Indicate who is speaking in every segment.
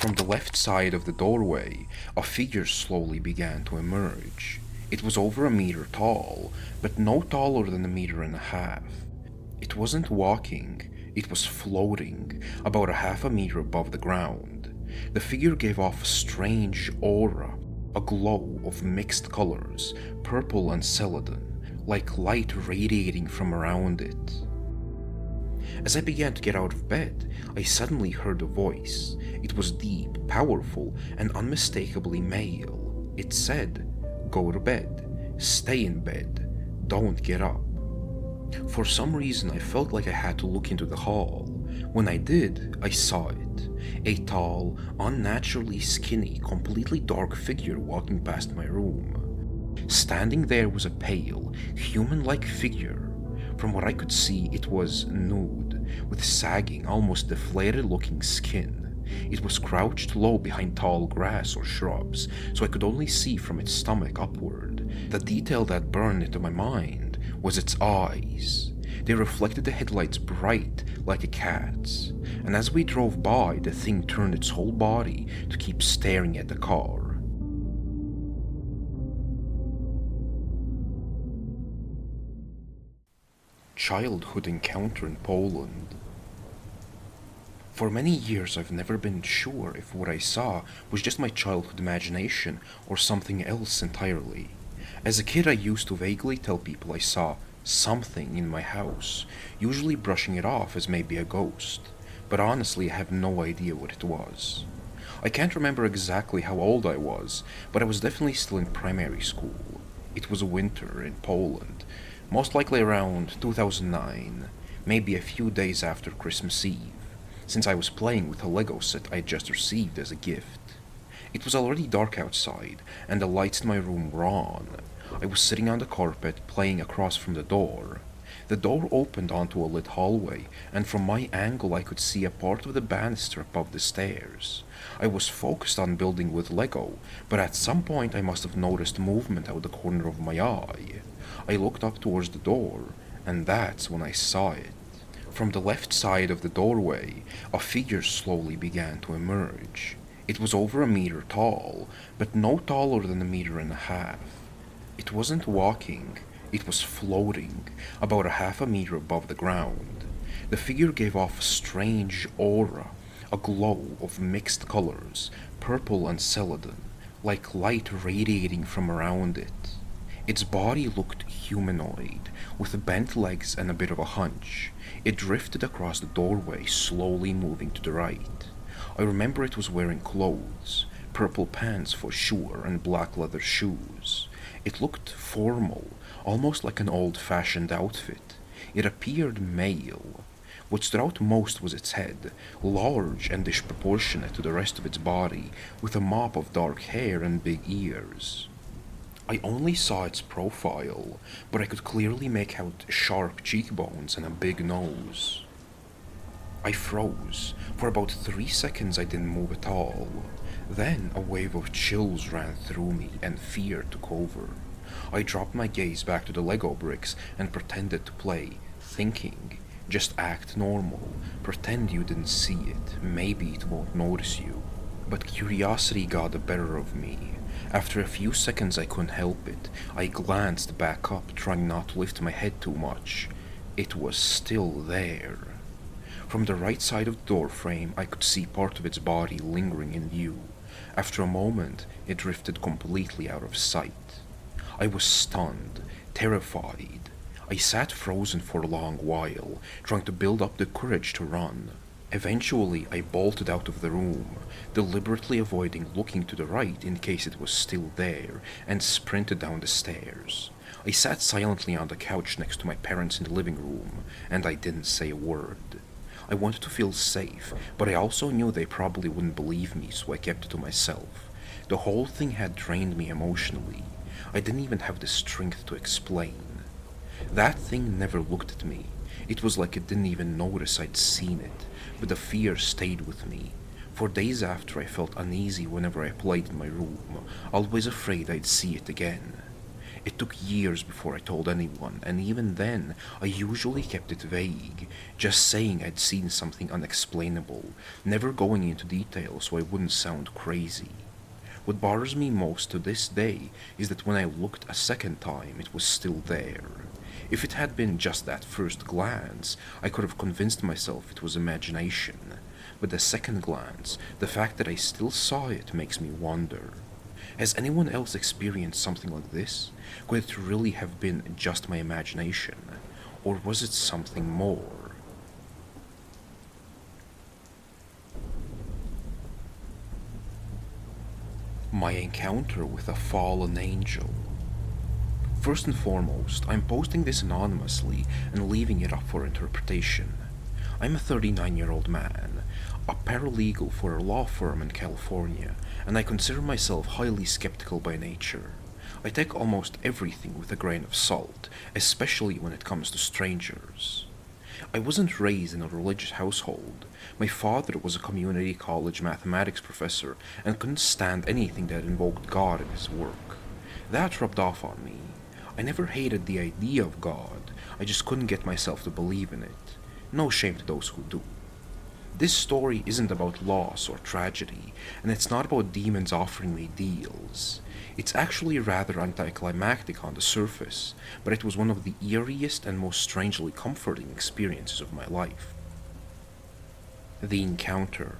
Speaker 1: From the left side of the doorway, a figure slowly began to emerge. It was over a meter tall, but no taller than a meter and a half. It wasn't walking, it was floating, about a half a meter above the ground. The figure gave off a strange aura, a glow of mixed colors, purple and celadon, like light radiating from around it. As I began to get out of bed, I suddenly heard a voice. It was deep, powerful, and unmistakably male. It said, "Go to bed. Stay in bed. Don't get up." For some reason, I felt like I had to look into the hall. When I did, I saw it. A tall, unnaturally skinny, completely dark figure walking past my room. Standing there was a pale, human-like figure. From what I could see, it was nude, with sagging, almost deflated-looking skin. It was crouched low behind tall grass or shrubs, so I could only see from its stomach upward. The detail that burned into my mind was its eyes. They reflected the headlights bright like a cat's, and as we drove by, the thing turned its whole body to keep staring at the car. Childhood encounter in Poland. For many years I've never been sure if what I saw was just my childhood imagination or something else entirely. As a kid I used to vaguely tell people I saw something in my house, usually brushing it off as maybe a ghost, but honestly I have no idea what it was. I can't remember exactly how old I was, but I was definitely still in primary school. It was winter in Poland, most likely around 2009, maybe a few days after Christmas Eve, since I was playing with a Lego set I had just received as a gift. It was already dark outside, and the lights in my room were on. I was sitting on the carpet, playing across from the door. The door opened onto a lit hallway, and from my angle I could see a part of the banister above the stairs. I was focused on building with Lego, but at some point I must have noticed movement out the corner of my eye. I looked up towards the door, and that's when I saw it. From the left side of the doorway, a figure slowly began to emerge. It was over a meter tall, but no taller than a meter and a half. It wasn't walking, it was floating, about a half a meter above the ground. The figure gave off a strange aura, a glow of mixed colors, purple and celadon, like light radiating from around it. Its body looked humanoid, with bent legs and a bit of a hunch. It drifted across the doorway, slowly moving to the right. I remember it was wearing clothes, purple pants for sure, and black leather shoes. It looked formal, almost like an old-fashioned outfit. It appeared male. What stood out most was its head, large and disproportionate to the rest of its body, with a mop of dark hair and big ears. I only saw its profile, but I could clearly make out sharp cheekbones and a big nose. I froze. For about 3 seconds I didn't move at all. Then a wave of chills ran through me and fear took over. I dropped my gaze back to the Lego bricks and pretended to play, thinking, just act normal, pretend you didn't see it, maybe it won't notice you. But curiosity got the better of me. After a few seconds I couldn't help it. I glanced back up, trying not to lift my head too much. It was still there. From the right side of the door frame I could see part of its body lingering in view. After a moment it drifted completely out of sight. I was stunned, terrified. I sat frozen for a long while, trying to build up the courage to run. Eventually I bolted out of the room, deliberately avoiding looking to the right in case it was still there, and sprinted down the stairs. I sat silently on the couch next to my parents in the living room, and I didn't say a word. I wanted to feel safe, but I also knew they probably wouldn't believe me, so I kept it to myself. The whole thing had drained me emotionally. I didn't even have the strength to explain. That thing never looked at me. It was like it didn't even notice I'd seen it, but the fear stayed with me. For days after I felt uneasy whenever I played in my room, always afraid I'd see it again. It took years before I told anyone, and even then, I usually kept it vague, just saying I'd seen something unexplainable, never going into detail so I wouldn't sound crazy. What bothers me most to this day is that when I looked a second time, it was still there. If it had been just that first glance, I could have convinced myself it was imagination. But the second glance, the fact that I still saw it makes me wonder. Has anyone else experienced something like this? Could it really have been just my imagination? Or was it something more? My encounter with a fallen angel. First and foremost, I'm posting this anonymously and leaving it up for interpretation. I'm a 39-year-old man, a paralegal for a law firm in California, and I consider myself highly skeptical by nature. I take almost everything with a grain of salt, especially when it comes to strangers. I wasn't raised in a religious household. My father was a community college mathematics professor and couldn't stand anything that invoked God in his work. That rubbed off on me. I never hated the idea of God, I just couldn't get myself to believe in it. No shame to those who do. This story isn't about loss or tragedy, and it's not about demons offering me deals. It's actually rather anticlimactic on the surface, but it was one of the eeriest and most strangely comforting experiences of my life. The Encounter.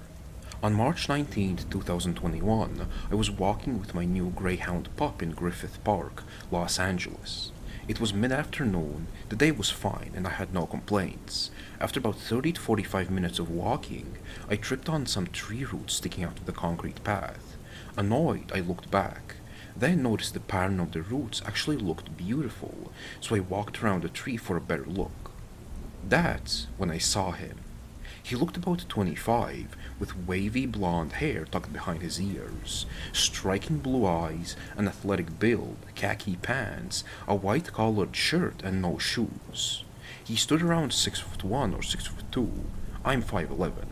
Speaker 1: On March 19, 2021, I was walking with my new Greyhound pup in Griffith Park, Los Angeles. It was mid-afternoon, the day was fine, and I had no complaints. After about 30 to 45 minutes of walking, I tripped on some tree roots sticking out of the concrete path. Annoyed, I looked back, then noticed the pattern of the roots actually looked beautiful, so I walked around the tree for a better look. That's when I saw him. He looked about 25, with wavy blonde hair tucked behind his ears, striking blue eyes, an athletic build, khaki pants, a white-collared shirt, and no shoes. He stood around 6'1" or 6'2". I'm 5'11".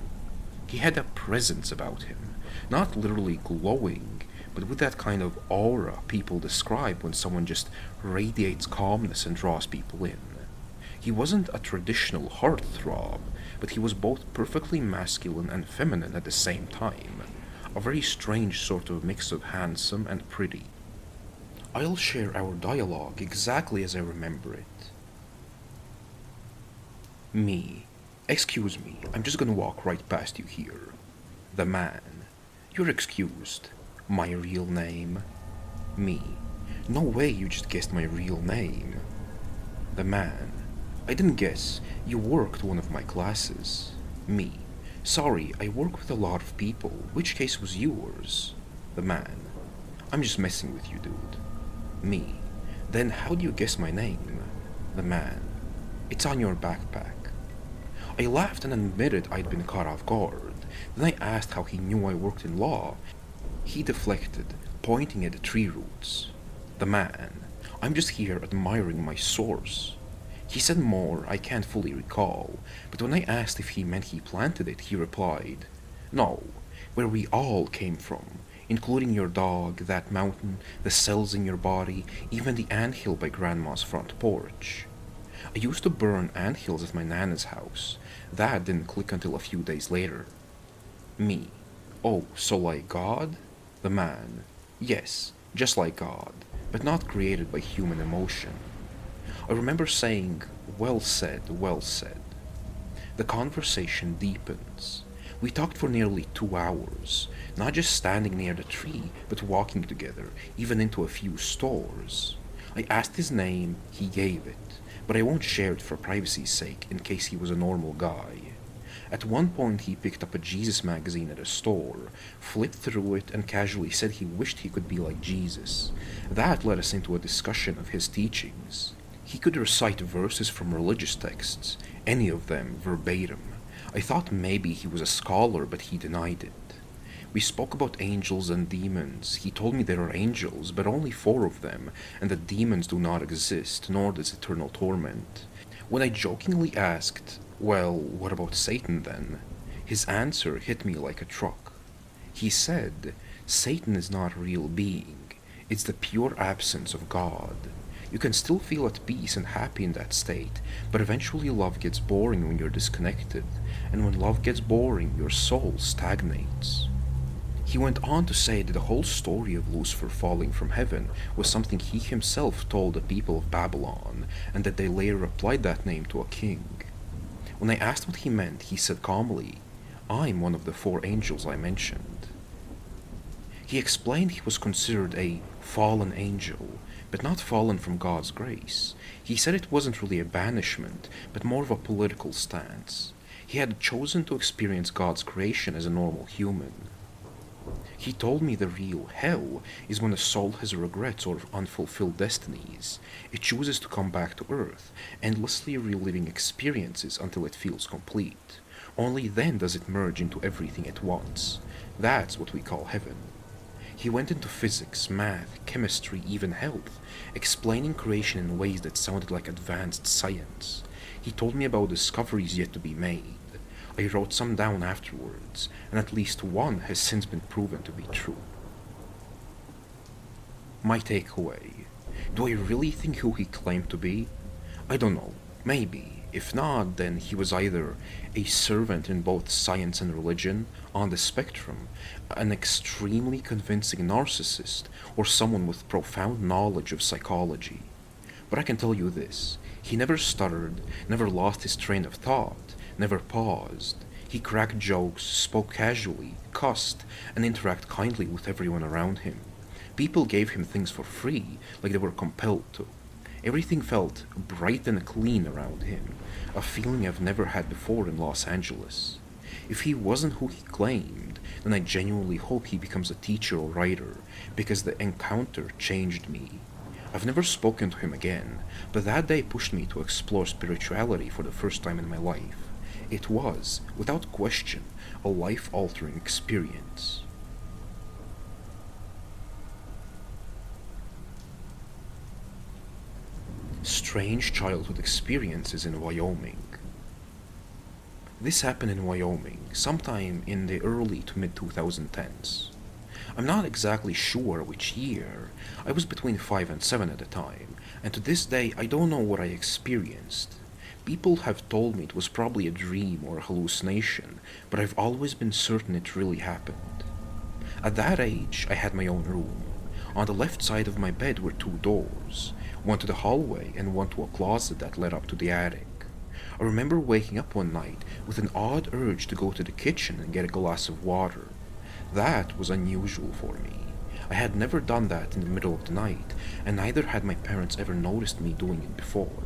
Speaker 1: He had a presence about him, not literally glowing, but with that kind of aura people describe when someone just radiates calmness and draws people in. He wasn't a traditional heartthrob, but he was both perfectly masculine and feminine at the same time. A very strange sort of mix of handsome and pretty. I'll share our dialogue exactly as I remember it. Me. Excuse me, I'm just gonna walk right past you here. The man. You're excused. My real name. Me. No way you just guessed my real name. The man. I didn't guess. You worked one of my classes. Me. Sorry, I work with a lot of people. Which case was yours? The man. I'm just messing with you, dude. Me. Then how do you guess my name? The man. It's on your backpack. I laughed and admitted I'd been caught off guard. Then I asked how he knew I worked in law. He deflected, pointing at the tree roots. The man. I'm just here admiring my source. He said more I can't fully recall, but when I asked if he meant he planted it, he replied, No, where we all came from, including your dog, that mountain, the cells in your body, even the anthill by Grandma's front porch. I used to burn anthills at my Nana's house. That didn't click until a few days later. Me. Oh, so like God? The man. Yes, just like God, but not created by human emotion. I remember saying, well said, well said. The conversation deepens. We talked for nearly 2 hours, not just standing near the tree, but walking together, even into a few stores. I asked his name, he gave it, but I won't share it for privacy's sake in case he was a normal guy. At one point he picked up a Jesus magazine at a store, flipped through it, and casually said he wished he could be like Jesus. That led us into a discussion of his teachings. He could recite verses from religious texts, any of them verbatim. I thought maybe he was a scholar, but he denied it. We spoke about angels and demons. He told me there are angels, but only 4 of them, and that demons do not exist, nor does eternal torment. When I jokingly asked, well, what about Satan then? His answer hit me like a truck. He said, Satan is not a real being. It's the pure absence of God. You can still feel at peace and happy in that state, but eventually love gets boring when you're disconnected, and when love gets boring, your soul stagnates. He went on to say that the whole story of Lucifer falling from heaven was something he himself told the people of Babylon, and that they later applied that name to a king. When I asked what he meant, he said calmly, "I'm one of the four angels I mentioned." He explained he was considered a fallen angel, but not fallen from God's grace. He said it wasn't really a banishment, but more of a political stance. He had chosen to experience God's creation as a normal human. He told me the real hell is when a soul has regrets or unfulfilled destinies. It chooses to come back to earth, endlessly reliving experiences until it feels complete. Only then does it merge into everything at once. That's what we call heaven. He went into physics, math, chemistry, even health, explaining creation in ways that sounded like advanced science. He told me about discoveries yet to be made. I wrote some down afterwards, and at least one has since been proven to be true. My takeaway. Do I really think who he claimed to be? I don't know. Maybe. If not, then he was either a servant in both science and religion, on the spectrum, an extremely convincing narcissist, or someone with profound knowledge of psychology. But I can tell you this, he never stuttered, never lost his train of thought, never paused. He cracked jokes, spoke casually, cussed, and interacted kindly with everyone around him. People gave him things for free, like they were compelled to. Everything felt bright and clean around him, a feeling I've never had before in Los Angeles. If he wasn't who he claimed, then I genuinely hope he becomes a teacher or writer, because the encounter changed me. I've never spoken to him again, but that day pushed me to explore spirituality for the first time in my life. It was, without question, a life-altering experience. Strange childhood experiences in Wyoming. This happened in Wyoming, sometime in the early to mid 2010s. I'm not exactly sure which year. I was between 5 and 7 at the time, and to this day I don't know what I experienced. People have told me it was probably a dream or a hallucination, but I've always been certain it really happened. At that age, I had my own room. On the left side of my bed were two doors, one to the hallway and one to a closet that led up to the attic. I remember waking up one night with an odd urge to go to the kitchen and get a glass of water. That was unusual for me. I had never done that in the middle of the night, and neither had my parents ever noticed me doing it before.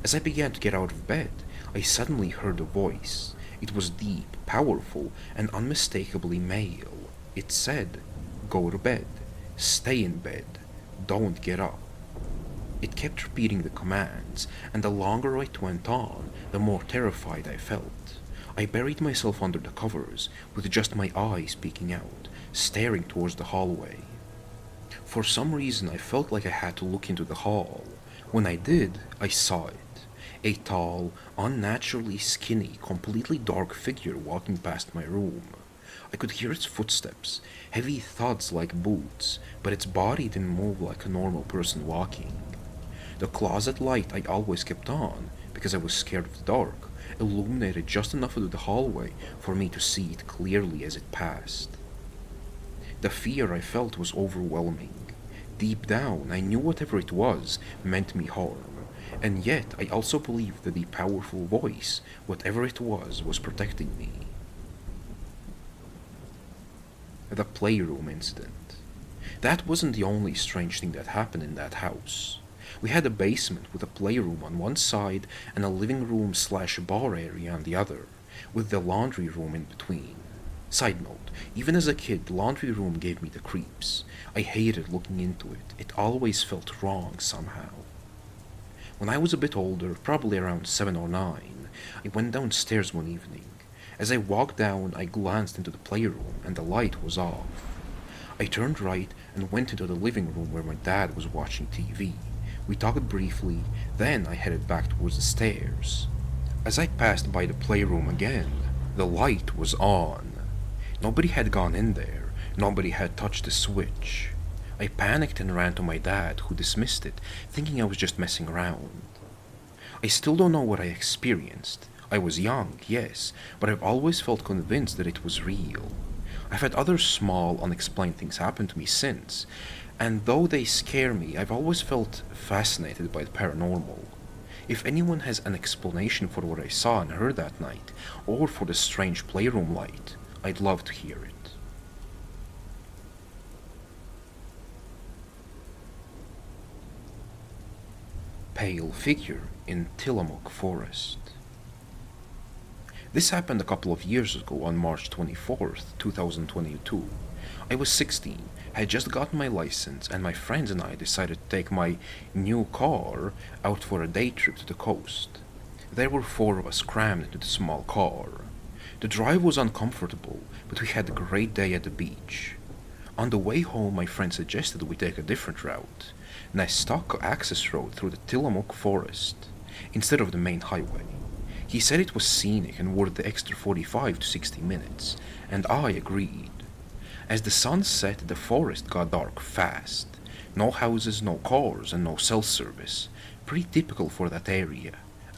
Speaker 1: As I began to get out of bed, I suddenly heard a voice. It was deep, powerful, and unmistakably male. It said, "Go to bed. Stay in bed. Don't get up." It kept repeating the commands, and the longer it went on, the more terrified I felt. I buried myself under the covers, with just my eyes peeking out, staring towards the hallway. For some reason I felt like I had to look into the hall. When I did, I saw it. A tall, unnaturally skinny, completely dark figure walking past my room. I could hear its footsteps, heavy thuds like boots, but its body didn't move like a normal person walking. The closet light I always kept on, because I was scared of the dark, illuminated just enough of the hallway for me to see it clearly as it passed. The fear I felt was overwhelming. Deep down, I knew whatever it was meant me harm, and yet I also believed that the powerful voice, whatever it was protecting me. The playroom incident. That wasn't the only strange thing that happened in that house. We had a basement with a playroom on one side and a living room / bar area on the other, with the laundry room in between. Side note, even as a kid, the laundry room gave me the creeps. I hated looking into it. It always felt wrong somehow. When I was a bit older, probably around 7 or 9, I went downstairs one evening. As I walked down, I glanced into the playroom and the light was off. I turned right and went into the living room where my dad was watching TV. We talked briefly, then I headed back towards the stairs. As I passed by the playroom again, the light was on. Nobody had gone in there, nobody had touched the switch. I panicked and ran to my dad, who dismissed it, thinking I was just messing around. I still don't know what I experienced. I was young, yes, but I've always felt convinced that it was real. I've had other small, unexplained things happen to me since, and though they scare me, I've always felt fascinated by the paranormal. If anyone has an explanation for what I saw and heard that night, or for the strange playroom light, I'd love to hear it. Pale figure in Tillamook Forest. This happened a couple of years ago on March 24th, 2022. I was 16, had just gotten my license, and my friends and I decided to take my new car out for a day trip to the coast. There were four of us crammed into the small car. The drive was uncomfortable, but we had a great day at the beach. On the way home, my friend suggested we take a different route, a stock access road through the Tillamook Forest, instead of the main highway. He said it was scenic and worth the extra 45 to 60 minutes, and I agreed. As the sun set, the forest got dark fast. No houses, no cars, and no cell service. Pretty typical for that area.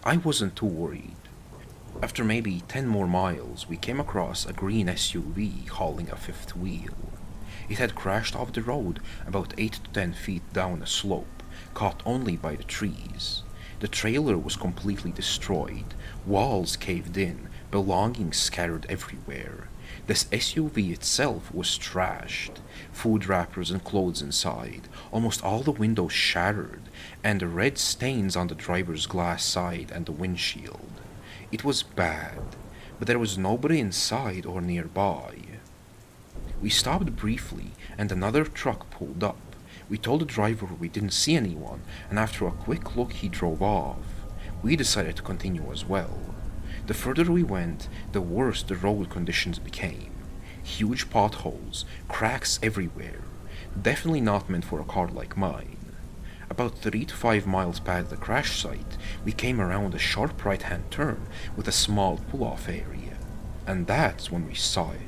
Speaker 1: I wasn't too worried. After maybe 10 more miles, we came across a green SUV hauling a fifth wheel. It had crashed off the road about 8 to 10 feet down a slope, caught only by the trees. The trailer was completely destroyed, walls caved in, belongings scattered everywhere. This SUV itself was trashed, food wrappers and clothes inside, almost all the windows shattered, and the red stains on the driver's glass side and the windshield. It was bad, but there was nobody inside or nearby. We stopped briefly, and another truck pulled up. We told the driver we didn't see anyone, and after a quick look he drove off. We decided to continue as well. The further we went, the worse the road conditions became. Huge potholes, cracks everywhere. Definitely not meant for a car like mine. About 3 to 5 miles past the crash site, we came around a sharp right-hand turn with a small pull-off area. And that's when we saw it.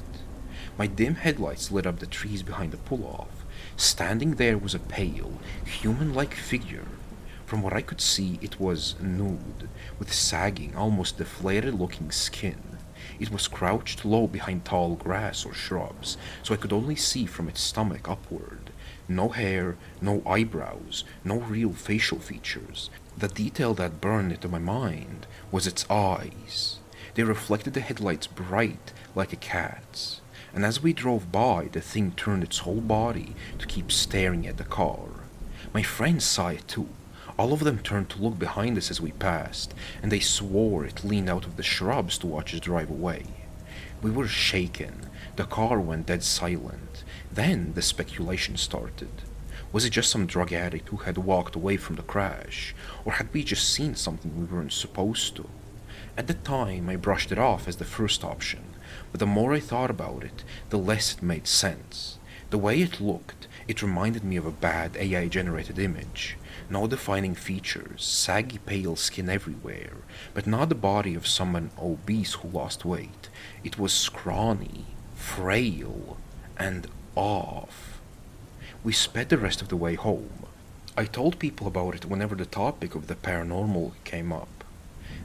Speaker 1: My dim headlights lit up the trees behind the pull-off. Standing there was a pale, human-like figure. From what I could see, it was nude, with sagging, almost deflated-looking skin. It was crouched low behind tall grass or shrubs, so I could only see from its stomach upward. No hair, no eyebrows, no real facial features. The detail that burned into my mind was its eyes. They reflected the headlights bright like a cat's. And as we drove by, the thing turned its whole body to keep staring at the car. My friends saw it too. All of them turned to look behind us as we passed, and they swore it leaned out of the shrubs to watch us drive away. We were shaken. The car went dead silent. Then the speculation started. Was it just some drug addict who had walked away from the crash? Or had we just seen something we weren't supposed to? At the time, I brushed it off as the first option, but the more I thought about it, the less it made sense. The way it looked, it reminded me of a bad AI-generated image. No defining features, saggy pale skin everywhere, but not the body of someone obese who lost weight. It was scrawny, frail, and off. We sped the rest of the way home. I told people about it whenever the topic of the paranormal came up.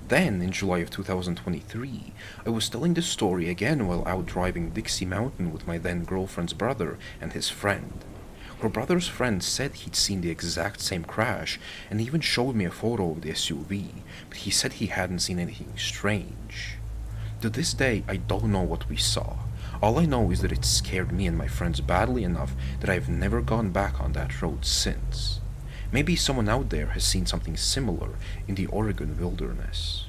Speaker 1: Then, in July of 2023, I was telling the story again while out driving Dixie Mountain with my then girlfriend's brother and his friend. Her brother's friend said he'd seen the exact same crash and even showed me a photo of the SUV, but he said he hadn't seen anything strange. To this day, I don't know what we saw. All I know is that it scared me and my friends badly enough that I've never gone back on that road since. Maybe someone out there has seen something similar in the Oregon wilderness.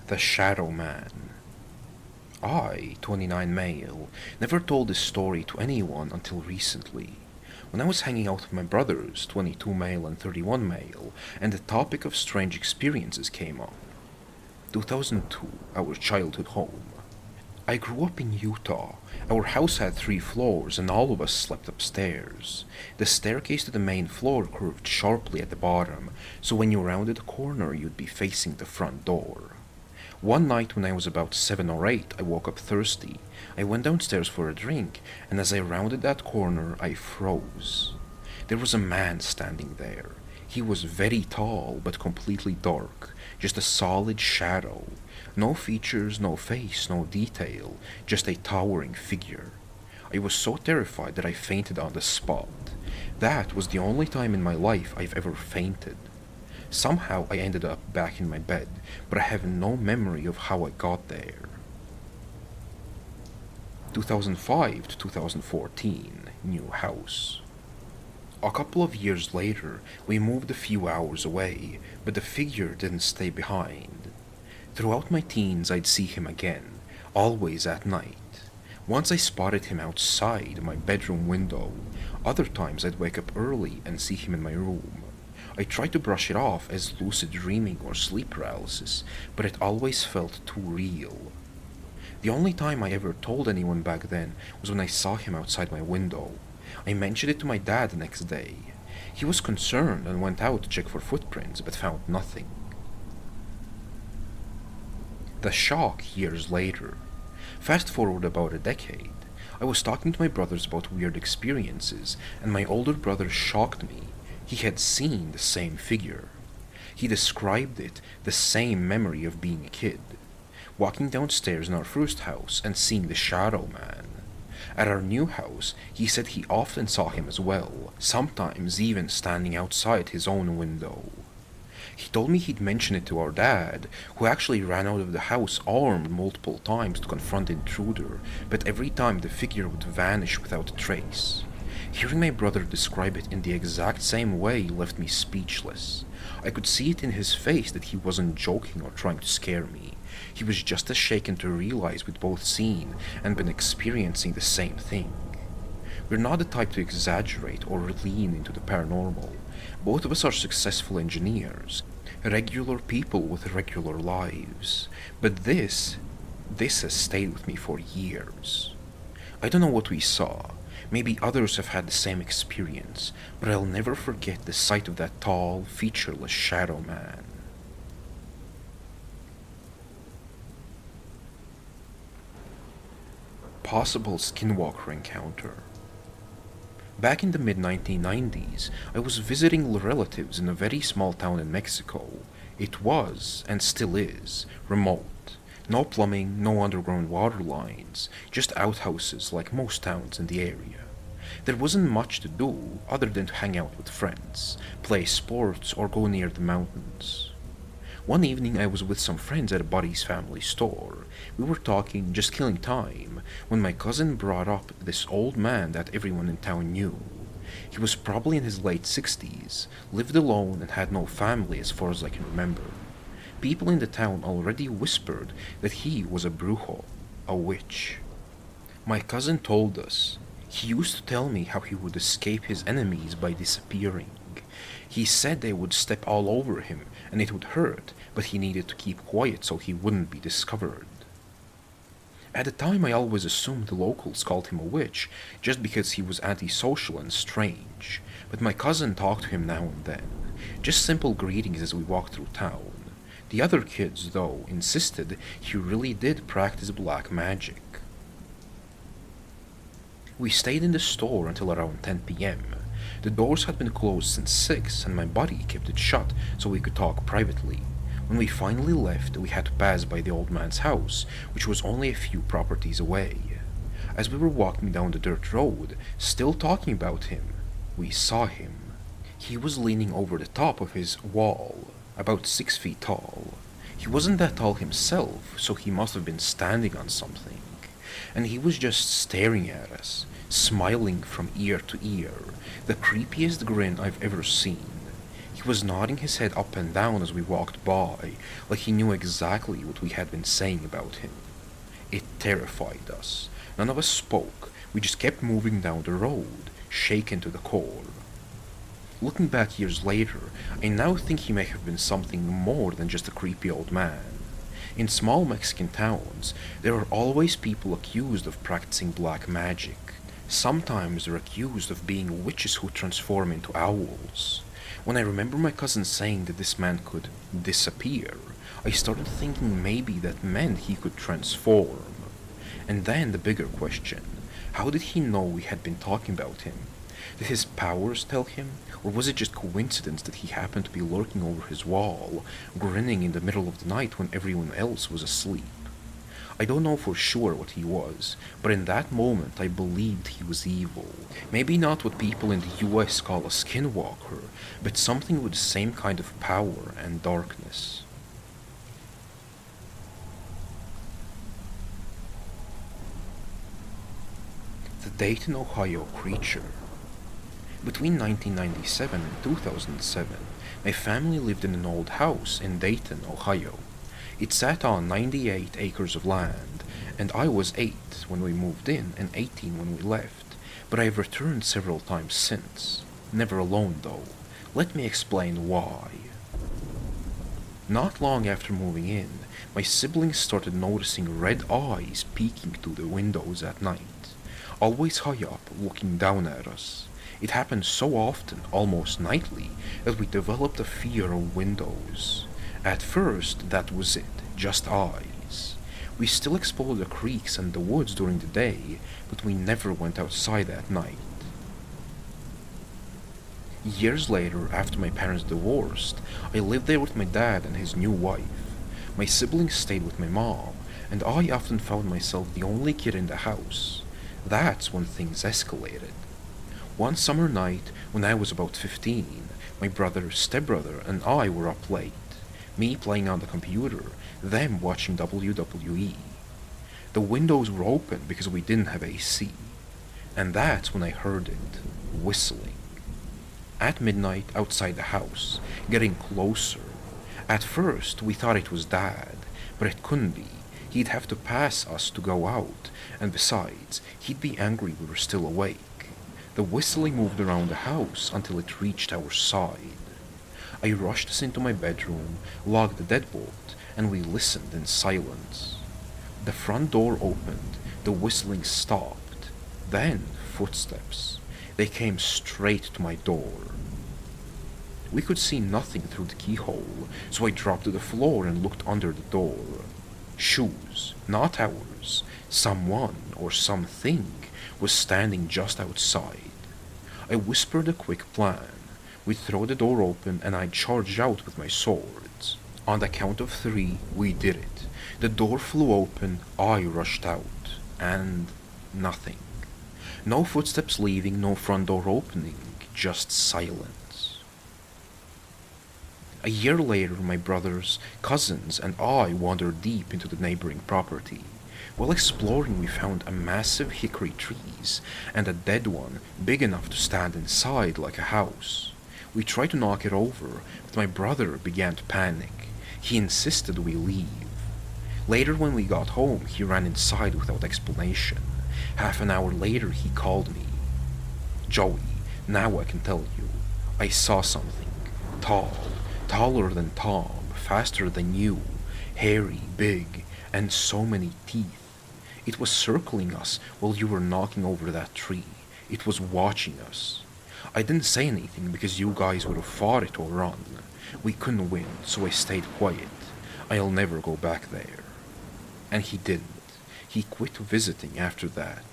Speaker 1: The Shadow Man. I, 29 male, never told this story to anyone until recently. When I was hanging out with my brothers, 22 male and 31 male, and the topic of strange experiences came up. 2002, our childhood home. I grew up in Utah. Our house had 3 floors and all of us slept upstairs. The staircase to the main floor curved sharply at the bottom, so when you rounded a corner you'd be facing the front door. One night when I was about 7 or 8, I woke up thirsty. I went downstairs for a drink, and as I rounded that corner, I froze. There was a man standing there. He was very tall, but completely dark, just a solid shadow. No features, no face, no detail, just a towering figure. I was so terrified that I fainted on the spot. That was the only time in my life I've ever fainted. Somehow I ended up back in my bed, but I have no memory of how I got there. 2005 to 2014, new house. A couple of years later, we moved a few hours away, but the figure didn't stay behind. Throughout my teens, I'd see him again, always at night. Once I spotted him outside my bedroom window. Other times I'd wake up early and see him in my room. I tried to brush it off as lucid dreaming or sleep paralysis, but it always felt too real. The only time I ever told anyone back then was when I saw him outside my window. I mentioned it to my dad the next day. He was concerned and went out to check for footprints, but found nothing. The shock years later. Fast forward about a decade. I was talking to my brothers about weird experiences, and my older brother shocked me. He had seen the same figure. He described it the same memory of being a kid, walking downstairs in our first house and seeing the shadow man. At our new house, he said he often saw him as well, sometimes even standing outside his own window. He told me he'd mention it to our dad, who actually ran out of the house armed multiple times to confront the intruder, but every time the figure would vanish without a trace. Hearing my brother describe it in the exact same way left me speechless. I could see it in his face that he wasn't joking or trying to scare me. He was just as shaken to realize we'd both seen and been experiencing the same thing. We're not the type to exaggerate or lean into the paranormal. Both of us are successful engineers, regular people with regular lives. But this has stayed with me for years. I don't know what we saw. Maybe others have had the same experience, but I'll never forget the sight of that tall, featureless shadow man. Possible skinwalker encounter. Back in the mid-1990s, I was visiting relatives in a very small town in Mexico. It was, and still is, remote. No plumbing, no underground water lines, just outhouses like most towns in the area. There wasn't much to do other than to hang out with friends, play sports, or go near the mountains. One evening I was with some friends at a buddy's family store. We were talking, just killing time, when my cousin brought up this old man that everyone in town knew. He was probably in his late 60s, lived alone, and had no family as far as I can remember. People in the town already whispered that he was a brujo, a witch. My cousin told us. He used to tell me how he would escape his enemies by disappearing. He said they would step all over him, and it would hurt, but he needed to keep quiet so he wouldn't be discovered. At the time I always assumed the locals called him a witch, just because he was antisocial and strange, but my cousin talked to him now and then, just simple greetings as we walked through town. The other kids, though, insisted he really did practice black magic. We stayed in the store until around 10 p.m. The doors had been closed since 6, and my buddy kept it shut so we could talk privately. When we finally left, we had to pass by the old man's house, which was only a few properties away. As we were walking down the dirt road, still talking about him, we saw him. He was leaning over the top of his wall, about 6 feet tall. He wasn't that tall himself, so he must have been standing on something. And he was just staring at us, smiling from ear to ear, the creepiest grin I've ever seen. He was nodding his head up and down as we walked by, like he knew exactly what we had been saying about him. It terrified us. None of us spoke, we just kept moving down the road, shaken to the core. Looking back years later, I now think he may have been something more than just a creepy old man. In small Mexican towns, there are always people accused of practicing black magic. Sometimes they're accused of being witches who transform into owls. When I remember my cousin saying that this man could disappear, I started thinking maybe that meant he could transform. And then the bigger question, how did he know we had been talking about him? Did his powers tell him, or was it just coincidence that he happened to be lurking over his wall, grinning in the middle of the night when everyone else was asleep? I don't know for sure what he was, but in that moment I believed he was evil. Maybe not what people in the US call a skinwalker, but something with the same kind of power and darkness. The Dayton, Ohio creature. Between 1997 and 2007, my family lived in an old house in Dayton, Ohio. It sat on 98 acres of land, and I was 8 when we moved in and 18 when we left, but I have returned several times since. Never alone, though. Let me explain why. Not long after moving in, my siblings started noticing red eyes peeking through the windows at night, always high up, looking down at us. It happened so often, almost nightly, that we developed a fear of windows. At first, that was it, just eyes. We still explored the creeks and the woods during the day, but we never went outside at night. Years later, after my parents divorced, I lived there with my dad and his new wife. My siblings stayed with my mom, and I often found myself the only kid in the house. That's when things escalated. One summer night, when I was about 15, my brother, stepbrother, and I were up late. Me playing on the computer, them watching WWE. The windows were open because we didn't have AC. And that's when I heard it, whistling. At midnight, outside the house, getting closer. At first, we thought it was Dad, but it couldn't be. He'd have to pass us to go out, and besides, he'd be angry we were still awake. The whistling moved around the house until it reached our side. I rushed us into my bedroom, locked the deadbolt, and we listened in silence. The front door opened, the whistling stopped. Then, footsteps. They came straight to my door. We could see nothing through the keyhole, so I dropped to the floor and looked under the door. Shoes, not ours. Someone or something was standing just outside. I whispered a quick plan. We'd throw the door open and I'd charge out with my swords. On the count of 3, we did it. The door flew open, I rushed out, and nothing. No footsteps leaving, no front door opening, just silence. A year later, my brothers, cousins, and I wandered deep into the neighboring property. While exploring, we found a massive hickory trees and a dead one big enough to stand inside like a house. We tried to knock it over, but my brother began to panic. He insisted we leave. Later, when we got home, he ran inside without explanation. Half an hour later, he called me. Joey, now I can tell you. I saw something. Tall, taller than Tom, faster than you, hairy, big, and so many teeth. It was circling us while you were knocking over that tree. It was watching us. I didn't say anything because you guys would have fought it or run. We couldn't win, so I stayed quiet. I'll never go back there. And he didn't. He quit visiting after that.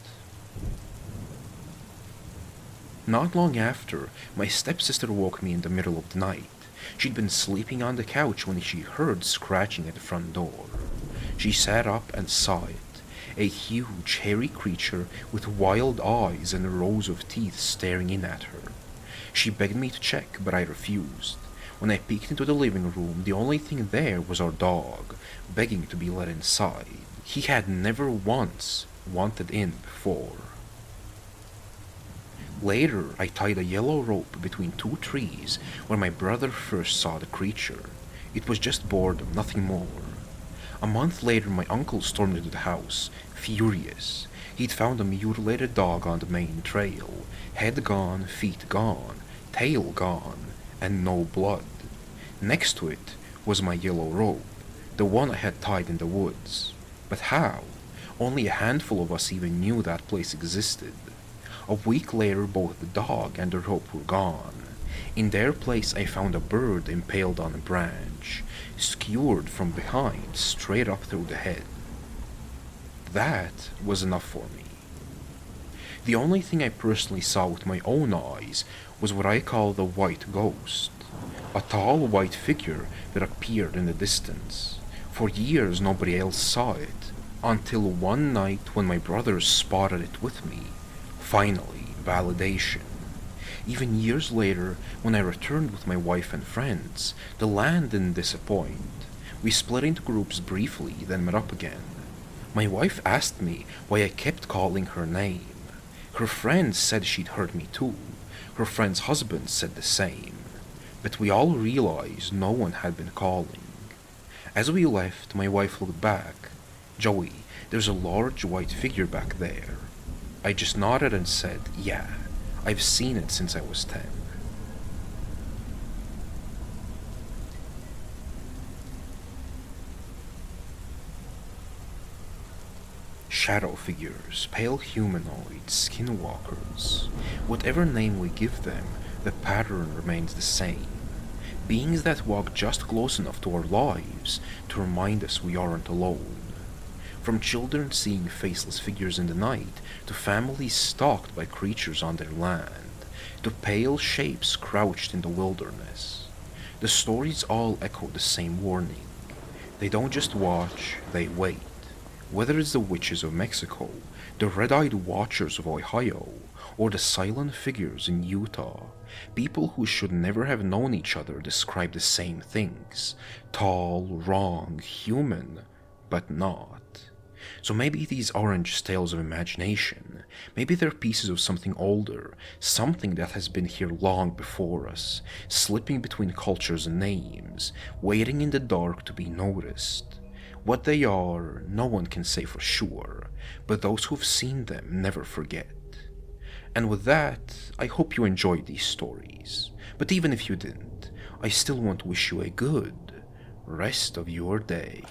Speaker 1: Not long after, my stepsister woke me in the middle of the night. She'd been sleeping on the couch when she heard scratching at the front door. She sat up and saw it. A huge, hairy creature with wild eyes and rows of teeth staring in at her. She begged me to check, but I refused. When I peeked into the living room, the only thing there was our dog, begging to be let inside. He had never once wanted in before. Later, I tied a yellow rope between 2 trees where my brother first saw the creature. It was just boredom, nothing more. A month later, my uncle stormed into the house, furious. He'd found a mutilated dog on the main trail, head gone, feet gone, tail gone, and no blood. Next to it was my yellow rope, the one I had tied in the woods. But how? Only a handful of us even knew that place existed. A week later, both the dog and the rope were gone. In their place, I found a bird impaled on a branch, skewered from behind, straight up through the head. That was enough for me. The only thing I personally saw with my own eyes was what I call the white ghost, a tall white figure that appeared in the distance. For years nobody else saw it, until one night when my brothers spotted it with me. Finally, validation. Even years later, when I returned with my wife and friends, the land didn't disappoint. We split into groups briefly, then met up again. My wife asked me why I kept calling her name. Her friends said she'd heard me too. Her friend's husband said the same. But we all realized no one had been calling. As we left, my wife looked back. "Joey, there's a large white figure back there." I just nodded and said, "Yeah, I've seen it since I was 10. Shadow figures, pale humanoids, skinwalkers. Whatever name we give them, the pattern remains the same. Beings that walk just close enough to our lives to remind us we aren't alone. From children seeing faceless figures in the night, to families stalked by creatures on their land, to pale shapes crouched in the wilderness. The stories all echo the same warning. They don't just watch, they wait. Whether it's the witches of Mexico, the red-eyed watchers of Ohio, or the silent figures in Utah, people who should never have known each other describe the same things. Tall, wrong, human, but not. So maybe these aren't just tales of imagination. Maybe they're pieces of something older, something that has been here long before us, slipping between cultures and names, waiting in the dark to be noticed. What they are, no one can say for sure, but those who've seen them never forget. And with that, I hope you enjoyed these stories. But even if you didn't, I still want to wish you a good rest of your day.